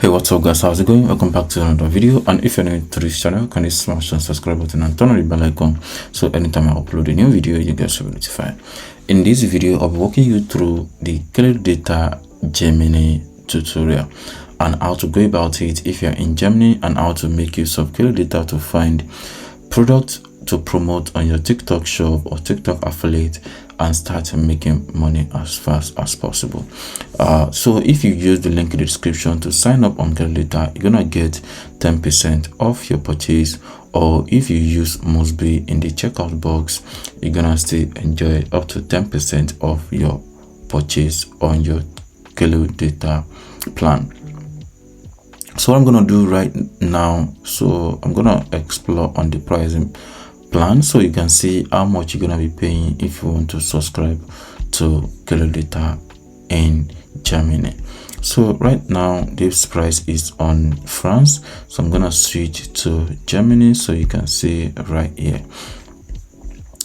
Hey, what's up guys, how's it going? Welcome back to another video. And if you're new to this channel, can you smash the subscribe button and turn on the bell icon so anytime I upload a new video you get notified. In this video I'll be walking you through the Kalodata Germany tutorial and how to go about it if you're in Germany, and how to make use of Kalodata to find products to promote on your TikTok shop or TikTok affiliate and start making money as fast as possible. So if you use the link in the description to sign up on Kalodata, you're gonna get 10% off your purchase, or if you use must be in the checkout box, you're gonna still enjoy up to 10% of your purchase on your Kalodata plan. So what I'm gonna do right now, so I'm gonna explore on the pricing plan so you can see how much you're gonna be paying if you want to subscribe to Kalodata in Germany. So right now this price is on France, so I'm gonna switch to Germany so you can see right here.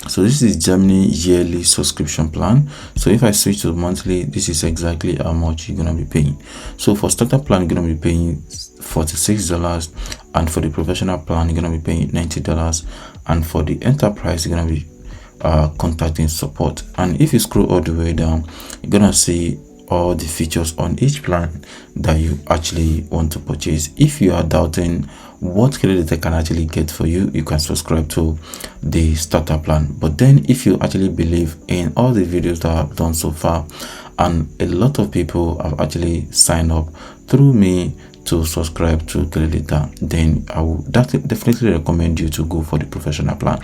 So this is Germany yearly subscription plan. So if I switch to monthly, this is exactly how much you're gonna be paying. So for starter plan you're gonna be paying $46, and for the professional plan you're gonna be paying $90, and for the enterprise you're gonna be contacting support. And if you scroll all the way down, you're gonna see all the features on each plan that you actually want to purchase. If you are doubting what Kalodata can actually get for you, you can subscribe to the starter plan. But then if you actually believe in all the videos that I've done so far, and a lot of people have actually signed up through me to subscribe to Kalodata, then I would definitely recommend you to go for the professional plan,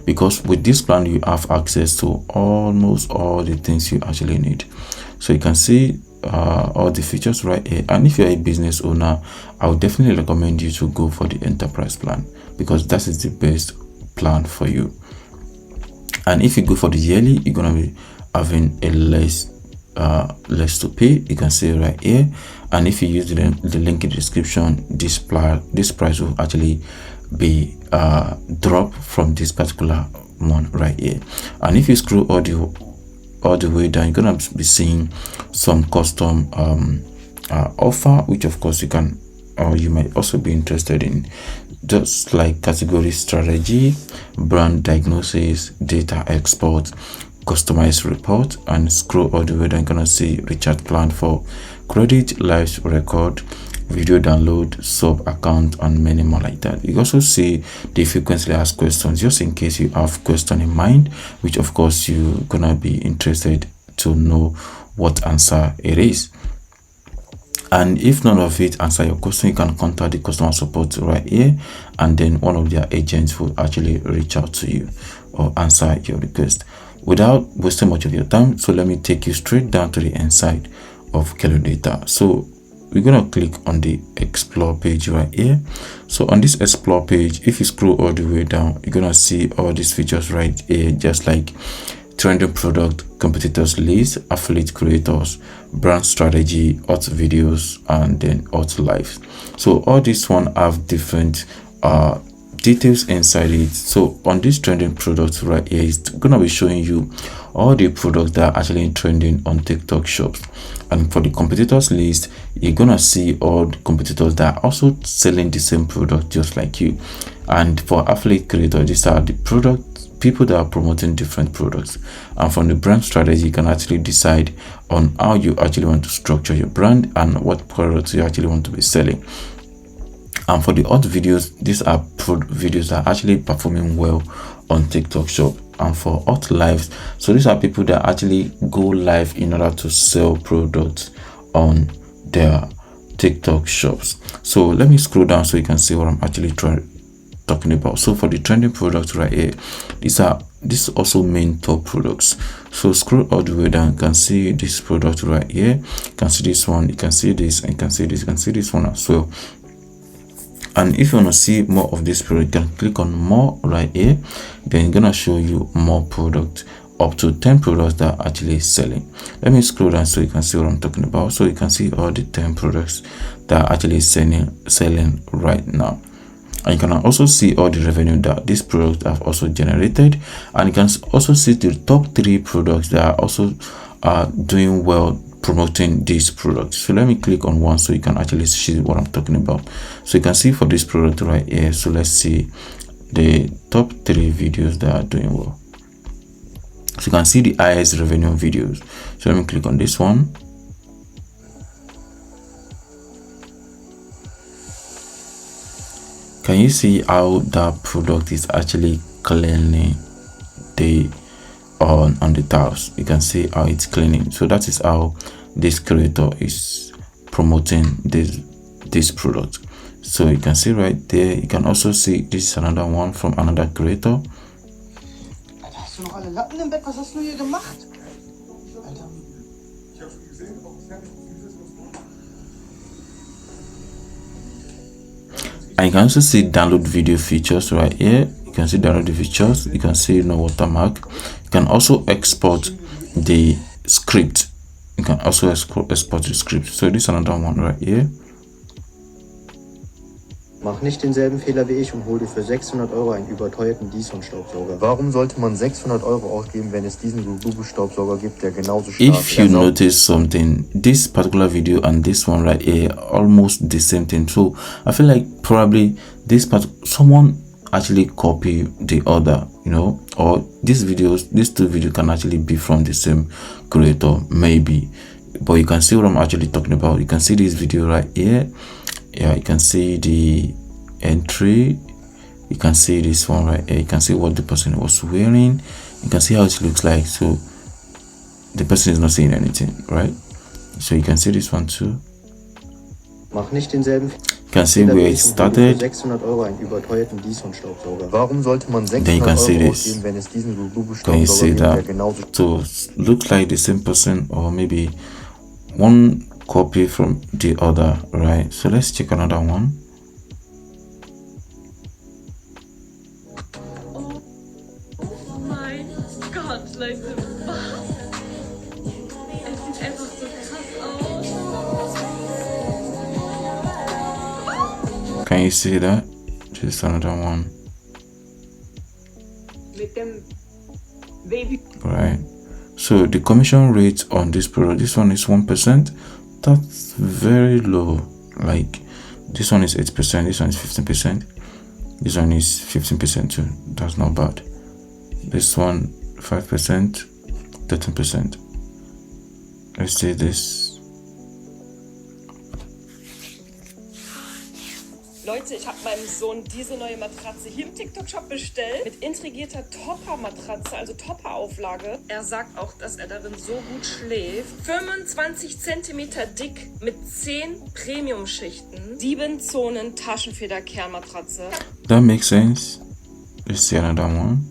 because with this plan you have access to almost all the things you actually need. So you can see all the features right here. And if you're a business owner, I would definitely recommend you to go for the enterprise plan, because that is the best plan for you. And if you go for the yearly, you're gonna be having a less to pay. You can see right here. And if you use the link in the description, this price will actually be dropped from this particular one right here. And if you scroll all the way down, you're gonna be seeing some custom offer, which of course you can, or you might also be interested in, just like category strategy, brand diagnosis, data export, customized report. And scroll all the way down, you're gonna see recharge plan for credit, live record, video download, sub account, and many more like that. You also see the frequently asked questions, just in case you have question in mind, which of course you're gonna be interested to know what answer it is. And if none of it answer your question, you can contact the customer support right here, and then one of their agents will actually reach out to you or answer your request without wasting much of your time. So let me take you straight down to the inside of Kalodata. So we're gonna click on the explore page right here. So on this explore page, if you scroll all the way down, you're gonna see all these features right here, just like trending product, competitors list, affiliate creators, brand strategy, hot videos, and then hot lives. So all these one have different details inside it. So on this trending products right here, it's gonna be showing you all the products that are actually trending on TikTok shops. And for the competitors list, you're gonna see all the competitors that are also selling the same product just like you. And for affiliate creator, these are the people that are promoting different products. And from the brand strategy, you can actually decide on how you actually want to structure your brand and what products you actually want to be selling. And for the hot videos, these are videos that are actually performing well on TikTok shop. And for hot lives, so these are people that actually go live in order to sell products on their TikTok shops. So let me scroll down so you can see what I'm actually talking about. So for the trending products right here, these also main top products. So scroll all the way down, you can see this product right here, you can see this one, you can see this, and you can see this, you can see this one as well. And if you want to see more of this product, you can click on more right here. Then it's gonna show you more products, up to 10 products that are actually selling. Let me scroll down so you can see what I'm talking about. So you can see all the 10 products that are actually selling right now. And you can also see all the revenue that these products have also generated. And you can also see the top 3 products that are also doing well promoting this product. So let me click on one so you can actually see what I'm talking about. So you can see for this product right here. So let's see the top 3 videos that are doing well. So you can see the highest revenue videos. So let me click on this one. Can you see how that product is actually cleaning the on the tiles? You can see how it's cleaning. So that is how this creator is promoting this product. So you can see right there. You can also see this is another one from another creator. Hast du noch alle Lappen im Bett? Was hast du hier gemacht? Alter. Ich hab schon gesehen, aber bisher nicht And you can also see download video features right here. You can see download the features. You can see no watermark. You can also export the script. You can also export the script. So this is another one right here. Mach nicht denselben Fehler wie ich und hol dir für 600 € einen überteuerten Dyson-Staubsauger. Warum sollte man 600 € ausgeben, wenn es diesen Staubsauger gibt, der genauso stark ist? If you notice something, this particular video and this one right here, almost the same thing. So I feel like probably this part, someone actually copy the other, you know, or these two videos can actually be from the same creator, maybe. But you can see what I'm actually talking about. You can see this video right here. Yeah, you can see the entry. You can see this one right here. You can see what the person was wearing. You can see how it looks like. So the person is not saying anything, right? So you can see this one too. Mach nicht denselben. You can see where it started. 600 € einen überteuerten Dyson-Staubsauger. Warum sollte man 600 Then you can see € this. ausgeben, wenn es diesen Can you see Staubsauger that? gibt, der genauso So looks like the same person, or maybe one copy from the other, right? So let's check another one. Oh mein Gott, Leute, was? Es sieht einfach so krass aus. Can you see that? Just another one. Mit dem Baby. Right. So the commission rate on this product, this one is 1%. That's very low. Like this one is 8%, this one is 15%, this one is 15% too. That's not bad. This one 5%, 13%. Let's see this. Leute, ich habe meinem Sohn diese neue Matratze hier im TikTok-Shop bestellt. Mit integrierter Topper-Matratze, also Topper-Auflage. Er sagt auch, dass er darin so gut schläft. 25 cm dick mit 10 Premium-Schichten. 7 Zonen Taschenfeder-Kernmatratze. That makes sense. Let's see another one.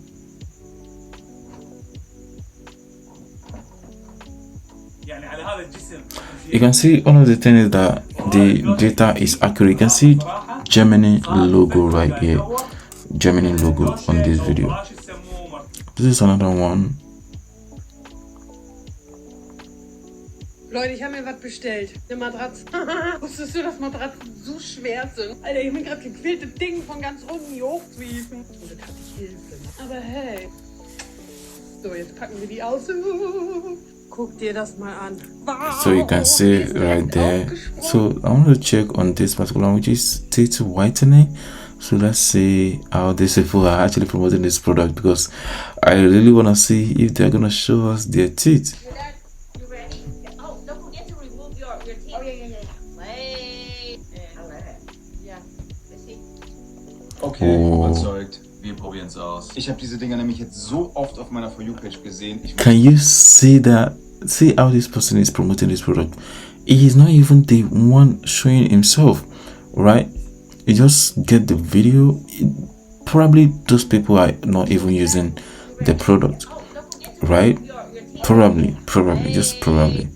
You can see one of the things is that the data is accurate. You can see Germany logo right here. Germany logo on this video. This is another one. Leute, ich habe mir was bestellt. Eine Matratze. Wusstest du, dass Matratzen so schwer sind? Alter, ich bin gerade gequält, das Ding von ganz unten hier hochzuhieven. Und das hatte ich Hilfe. Aber hey. So, jetzt packen wir die aus. Guck dir das mal an. Wow, So you can see right there. So I want to check on this particular one, which is teeth whitening. So let's see how these people are actually promoting this product, because I really want to see if they're gonna show us their teeth. You ready? Oh, don't forget to remove your teeth. Oh, yeah. Wait. Yeah. Let's see. Okay, überzeugt. Wir probieren es aus. Ich habe diese Dinger nämlich jetzt so oft auf meiner For You-Page gesehen. Can you see that? See how this person is promoting this product. He is not even the one showing himself, right? You just get the video. Probably those people are not even using the product, right? Probably, just probably.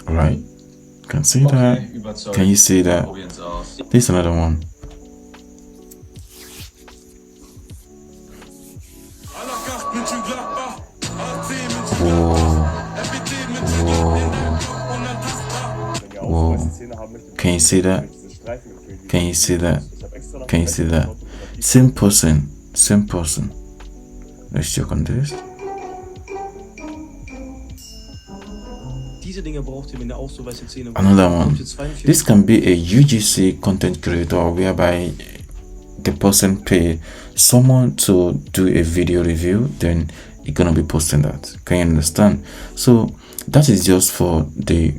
Right? Can see that? Überzeugt. Can you see that? Probieren es aus. This is another one. Whoa. Can you see that? Can you see that? Can you see that? Same person. Let's check on this. diese Dinge braucht ihr, wenn ihr auch so weiße Zähne wollt. Another one. Kommt ihr 42 This can be a UGC content creator whereby the person pay someone to do a video review, then you're gonna be posting that. Can you understand? So that is just for the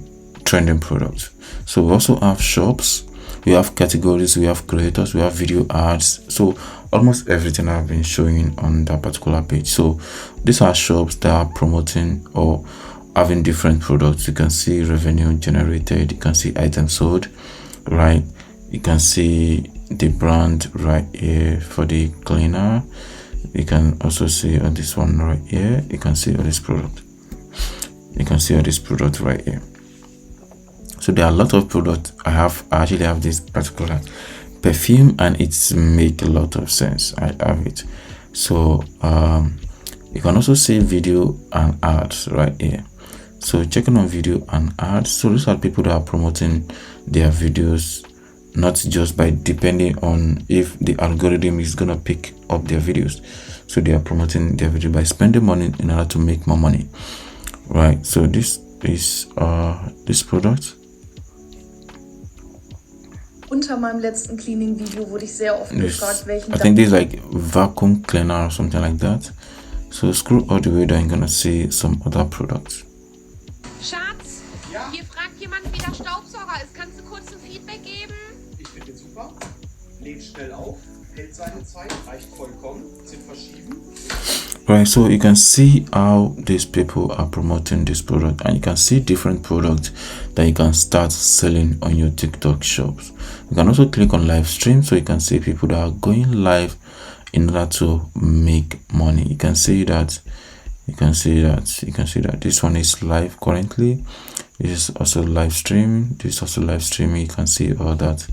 trending product. So we also have shops, we have categories, we have creators, we have video ads. So almost everything I've been showing on that particular page. So these are shops that are promoting or having different products. You can see revenue generated, you can see items sold, right? You can see the brand right here for the cleaner. You can also see on this one right here, you can see all this product. You can see all this product right here. So there are a lot of products. I actually have this particular perfume and it's make a lot of sense. I have it. So you can also see video and ads right here. So checking on video and ads, so these are people that are promoting their videos, not just by depending on if the algorithm is gonna pick up their videos. So they are promoting their video by spending money in order to make more money, right? So this is this product. Unter meinem letzten Cleaning-Video wurde ich sehr oft gefragt, welchen... I think this is like vacuum cleaner or something like that. So scroll all the way down, you're gonna see some other products. Schatz, Ja? hier fragt jemand, wie der Staubsauger ist. Kannst du kurz ein Feedback geben? Ich finde den super. Lädt schnell auf, hält seine Zeit, reicht vollkommen. Sind verschieben. Right, so you can see how these people are promoting this product, and you can see different products that you can start selling on your TikTok shops. You can also click on live stream, so you can see people that are going live in order to make money. You can see that this one is live currently. This is also live streaming. This is also live streaming. You can see all that.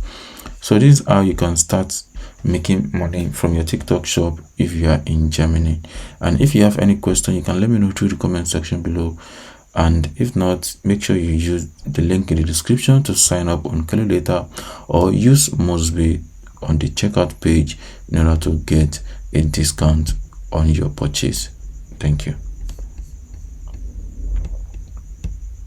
So this is how you can start making money from your TikTok shop if you are in Germany. And if you have any question, you can let me know through the comment section below. And if not, make sure you use the link in the description to sign up on Kalodata, or use Mosby on the checkout page in order to get a discount on your purchase. Thank you.